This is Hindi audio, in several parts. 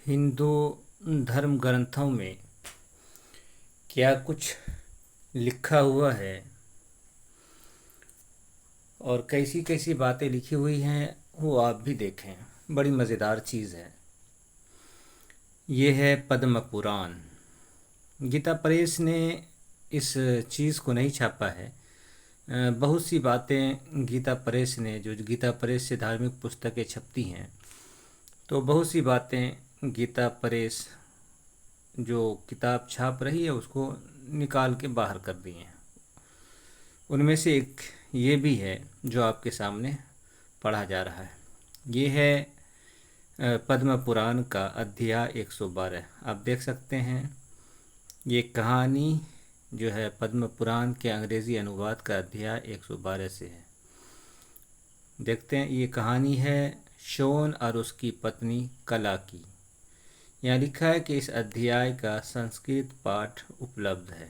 हिंदू धर्म ग्रंथों में क्या कुछ लिखा हुआ है और कैसी कैसी बातें लिखी हुई हैं वो आप भी देखें। बड़ी मज़ेदार चीज़ है। ये है पद्म पुराण। गीता प्रेस ने इस चीज़ को नहीं छापा है। बहुत सी बातें गीता प्रेस ने, जो गीता प्रेस से धार्मिक पुस्तकें छपती हैं, तो बहुत सी बातें गीता प्रेस जो किताब छाप रही है उसको निकाल के बाहर कर दी हैं। उनमें से एक ये भी है जो आपके सामने पढ़ा जा रहा है। ये है पद्म पुराण का अध्याय 112। आप देख सकते हैं ये कहानी जो है पद्म पुराण के अंग्रेज़ी अनुवाद का अध्याय 112 से है। देखते हैं, ये कहानी है शोन और उसकी पत्नी कला की। यहाँ लिखा है कि इस अध्याय का संस्कृत पाठ उपलब्ध है।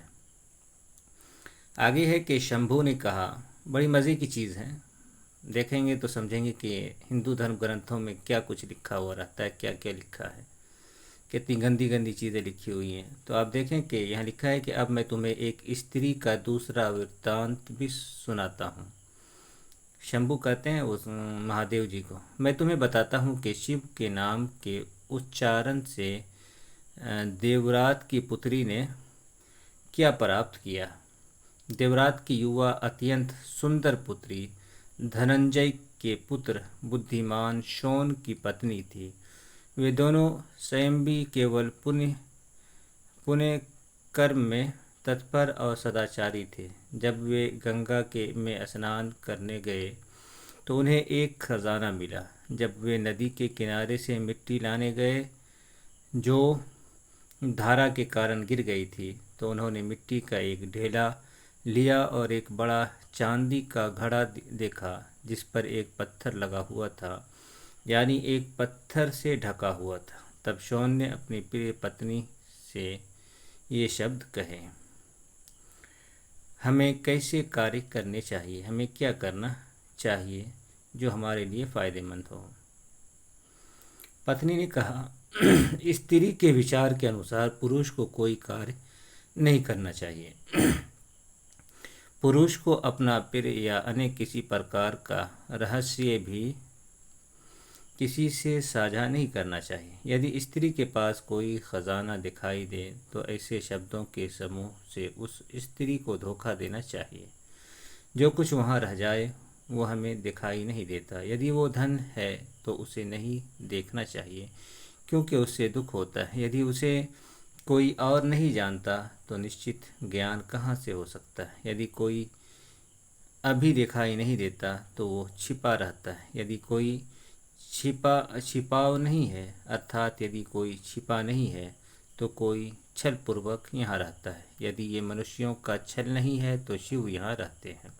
आगे है कि शंभू ने कहा, बड़ी मज़े की चीज़ है, देखेंगे तो समझेंगे कि हिंदू धर्म ग्रंथों में क्या कुछ लिखा हुआ रहता है, क्या क्या लिखा है, कितनी गंदी गंदी चीज़ें लिखी हुई हैं। तो आप देखें कि यहाँ लिखा है कि अब मैं तुम्हें एक स्त्री का दूसरा वृत्तांत भी सुनाता हूँ। शंभू कहते हैं उस महादेव जी को, मैं तुम्हें बताता हूँ कि शिव के नाम के उच्चारण से देवरात की पुत्री ने क्या प्राप्त किया। देवरात की युवा अत्यंत सुंदर पुत्री धनंजय के पुत्र बुद्धिमान शोन की पत्नी थी। वे दोनों स्वयं भी केवल पुण्य पुण्य कर्म में तत्पर और सदाचारी थे। जब वे गंगा के में स्नान करने गए तो उन्हें एक खजाना मिला। जब वे नदी के किनारे से मिट्टी लाने गए जो धारा के कारण गिर गई थी, तो उन्होंने मिट्टी का एक ढेला लिया और एक बड़ा चांदी का घड़ा देखा जिस पर एक पत्थर लगा हुआ था, यानी एक पत्थर से ढका हुआ था। तब शौन ने अपनी प्रिय पत्नी से ये शब्द कहे, हमें कैसे कार्य करने चाहिए, हमें क्या करना चाहिए जो हमारे लिए फ़ायदेमंद हो। पत्नी ने कहा, स्त्री के विचार के अनुसार पुरुष को कोई कार्य नहीं करना चाहिए। पुरुष को अपना प्रिय या अन्य किसी प्रकार का रहस्य भी किसी से साझा नहीं करना चाहिए। यदि स्त्री के पास कोई खजाना दिखाई दे तो ऐसे शब्दों के समूह से उस स्त्री को धोखा देना चाहिए। जो कुछ वहाँ रह जाए वो हमें दिखाई नहीं देता। यदि वो धन है तो उसे नहीं देखना चाहिए क्योंकि उससे दुख होता है। यदि उसे कोई और नहीं जानता तो निश्चित ज्ञान कहाँ से हो सकता है। यदि कोई अभी दिखाई नहीं देता तो वो छिपा रहता है। यदि कोई छिपाव नहीं है, अर्थात यदि कोई छिपा नहीं है तो कोई छल पूर्वक यहाँ रहता है। यदि ये मनुष्यों का छल नहीं है तो शिव यहाँ रहते हैं।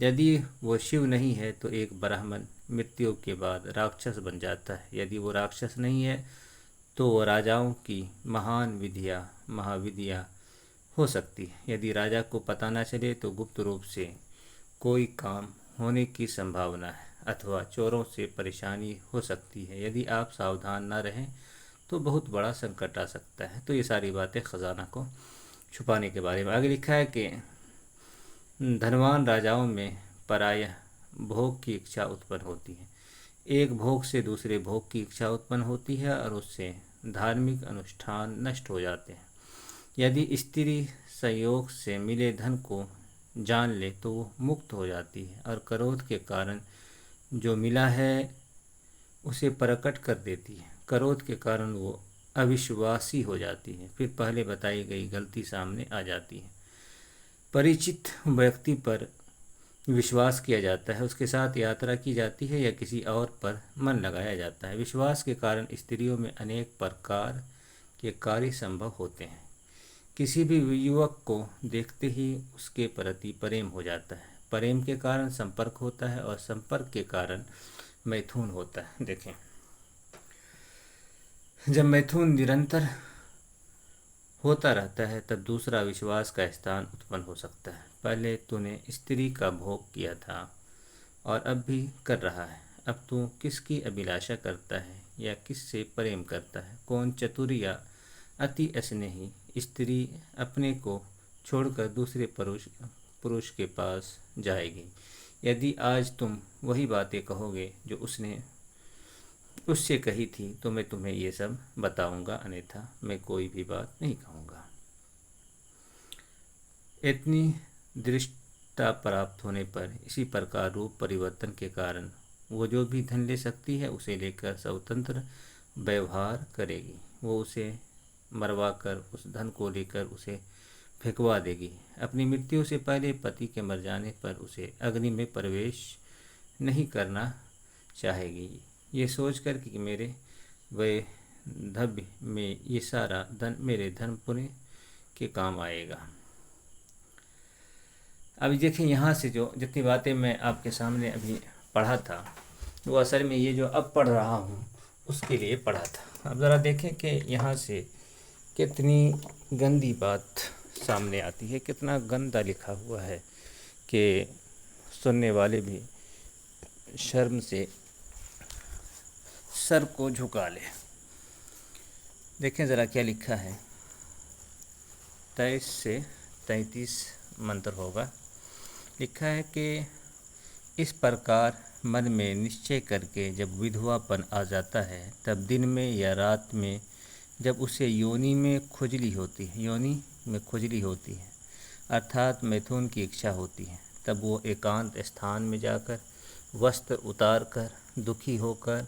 यदि वो शिव नहीं है तो एक ब्राह्मण मृत्यु के बाद राक्षस बन जाता है। यदि वो राक्षस नहीं है तो वो राजाओं की महाविद्या हो सकती है। यदि राजा को पता न चले तो गुप्त रूप से कोई काम होने की संभावना है अथवा चोरों से परेशानी हो सकती है। यदि आप सावधान न रहें तो बहुत बड़ा संकट आ सकता है। तो ये सारी बातें खजाना को छुपाने के बारे में। आगे लिखा है कि धनवान राजाओं में प्रायः भोग की इच्छा उत्पन्न होती है। एक भोग से दूसरे भोग की इच्छा उत्पन्न होती है और उससे धार्मिक अनुष्ठान नष्ट हो जाते हैं। यदि स्त्री संयोग से मिले धन को जान ले तो वो मुक्त हो जाती है और क्रोध के कारण जो मिला है उसे प्रकट कर देती है। क्रोध के कारण वो अविश्वासी हो जाती है। फिर पहले बताई गई गलती सामने आ जाती है। परिचित व्यक्ति पर विश्वास किया जाता है, उसके साथ यात्रा की जाती है या किसी और पर मन लगाया जाता है। विश्वास के कारण स्त्रियों में अनेक प्रकार के कार्य संभव होते हैं। किसी भी युवक को देखते ही उसके प्रति प्रेम हो जाता है। प्रेम के कारण संपर्क होता है और संपर्क के कारण मैथुन होता है। देखें, जब मैथुन निरंतर होता रहता है तब दूसरा विश्वास का स्थान उत्पन्न हो सकता है। पहले तूने स्त्री का भोग किया था और अब भी कर रहा है। अब तू किसकी अभिलाषा करता है या किससे प्रेम करता है? कौन चतुर या अति स्नेही स्त्री अपने को छोड़कर दूसरे पुरुष पुरुष के पास जाएगी? यदि आज तुम वही बातें कहोगे जो उसने उससे कही थी तो मैं तुम्हें ये सब बताऊंगा, अन्यथा मैं कोई भी बात नहीं कहूँगा। इतनी दृष्टता प्राप्त होने पर इसी प्रकार रूप परिवर्तन के कारण वो जो भी धन ले सकती है उसे लेकर स्वतंत्र व्यवहार करेगी। वो उसे मरवा कर उस धन को लेकर उसे फेंकवा देगी। अपनी मृत्यु से पहले पति के मर जाने पर उसे अग्नि में प्रवेश नहीं करना चाहेगी, ये सोचकर कि मेरे वैधव्य में ये सारा धन मेरे धर्म पुण्य के काम आएगा। अभी देखिए, यहाँ से जो जितनी बातें मैं आपके सामने अभी पढ़ा था वो असल में ये जो अब पढ़ रहा हूँ उसके लिए पढ़ा था। अब ज़रा देखें कि यहाँ से कितनी गंदी बात सामने आती है, कितना गंदा लिखा हुआ है कि सुनने वाले भी शर्म से सर को झुका ले। देखें ज़रा क्या लिखा है। 23 से 33 मंत्र होगा। लिखा है कि इस प्रकार मन में निश्चय करके जब विधवापन आ जाता है तब दिन में या रात में जब उसे योनि में खुजली होती है अर्थात मैथुन की इच्छा होती है, तब वो एकांत स्थान में जाकर वस्त्र उतार कर दुखी होकर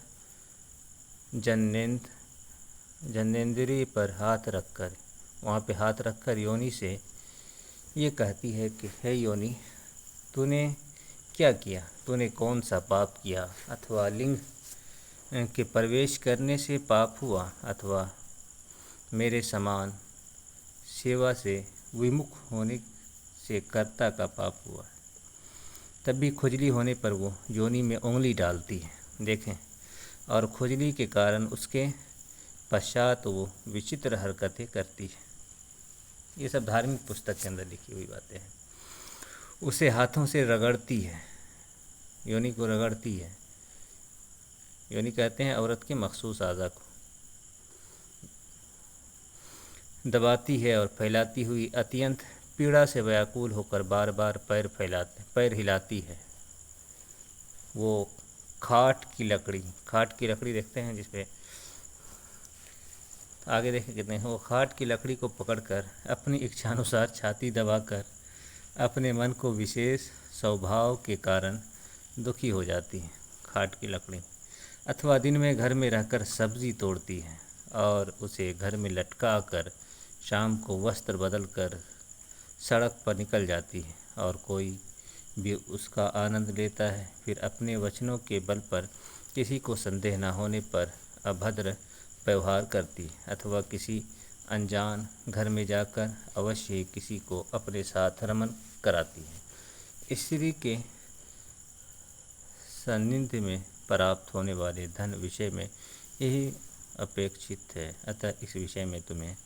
जनेंद्रिय पर हाथ रखकर वहाँ पे हाथ रखकर योनि से ये कहती है कि हे योनि, तूने क्या किया? तूने कौन सा पाप किया? अथवा लिंग के प्रवेश करने से पाप हुआ अथवा मेरे समान सेवा से विमुख होने से कर्ता का पाप हुआ। तब भी खुजली होने पर वो योनि में उंगली डालती है, देखें, और खुजली के कारण उसके पश्चात वो विचित्र हरकतें करती है। ये सब धार्मिक पुस्तक के अंदर लिखी हुई बातें हैं। उसे हाथों से रगड़ती है, योनि को रगड़ती है। योनि कहते हैं औरत के मखसूस आज़ा को। दबाती है और फैलाती हुई अत्यंत पीड़ा से व्याकुल होकर बार बार पैर हिलाती है। वो खाट की लकड़ी देखते हैं जिसपे आगे देखें कितने हैं। वो खाट की लकड़ी को पकड़कर अपनी इच्छानुसार छाती दबाकर अपने मन को विशेष स्वभाव के कारण दुखी हो जाती है। खाट की लकड़ी अथवा दिन में घर में रहकर सब्जी तोड़ती है और उसे घर में लटका कर शाम को वस्त्र बदल कर सड़क पर निकल जाती है और कोई भी उसका आनंद लेता है। फिर अपने वचनों के बल पर किसी को संदेह न होने पर अभद्र व्यवहार करती है अथवा किसी अनजान घर में जाकर अवश्य ही किसी को अपने साथ रमन कराती है। स्त्री के सान्निध्य में प्राप्त होने वाले धन विषय में यही अपेक्षित है, अतः इस विषय में तुम्हें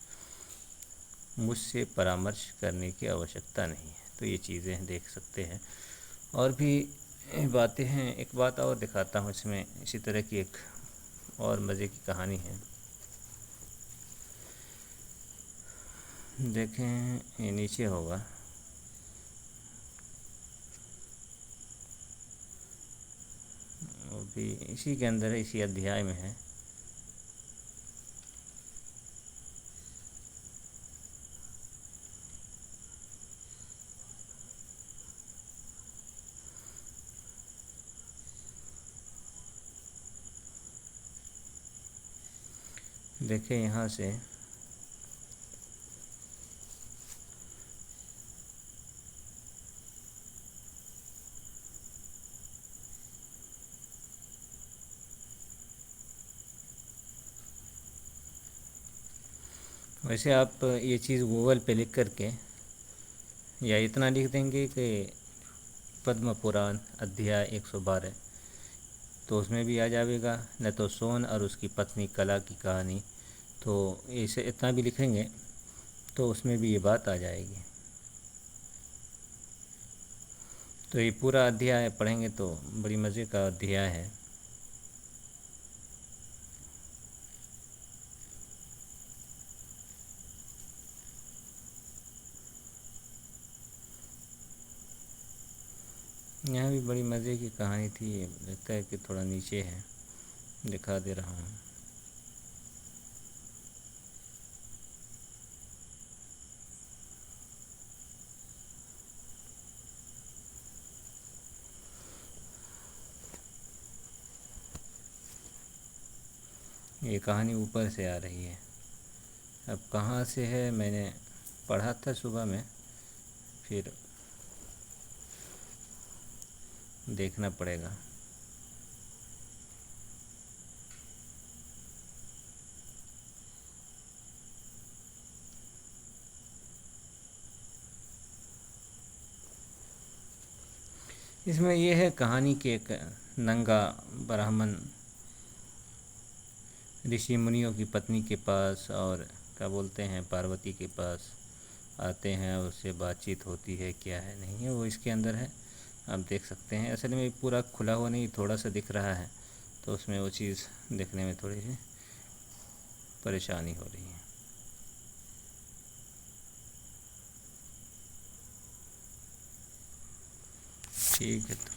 मुझसे परामर्श करने की आवश्यकता नहीं है। तो ये चीज़ें देख सकते हैं और भी बातें हैं। एक बात और दिखाता हूँ इसमें, इसी तरह की एक और मज़े की कहानी है। देखें, ये नीचे होगा। वो भी इसी के अंदर है, इसी अध्याय में है। देखें यहाँ से वैसे आप ये चीज़ गूगल पे लिख करके या इतना लिख देंगे कि पद्म पुराण अध्याय 112 तो उसमें भी आ जाएगा, न तो सोन और उसकी पत्नी कला की कहानी, तो इसे इतना भी लिखेंगे तो उसमें भी ये बात आ जाएगी। तो ये पूरा अध्याय पढ़ेंगे तो बड़ी मज़े का अध्याय है। यहाँ भी बड़ी मज़े की कहानी थी। लगता है कि थोड़ा नीचे है, दिखा दे रहा हूँ। ये कहानी ऊपर से आ रही है। अब कहाँ से है, मैंने पढ़ा था सुबह में, फिर देखना पड़ेगा। इसमें ये है कहानी कि एक नंगा ब्राह्मण ऋषि मुनियों की पत्नी के पास, और क्या बोलते हैं, पार्वती के पास आते हैं, उससे बातचीत होती है, क्या है नहीं है वो इसके अंदर है। आप देख सकते हैं। असल में पूरा खुला हुआ नहीं, थोड़ा सा दिख रहा है, तो उसमें वो चीज़ देखने में थोड़ी सी परेशानी हो रही है। ठीक है तो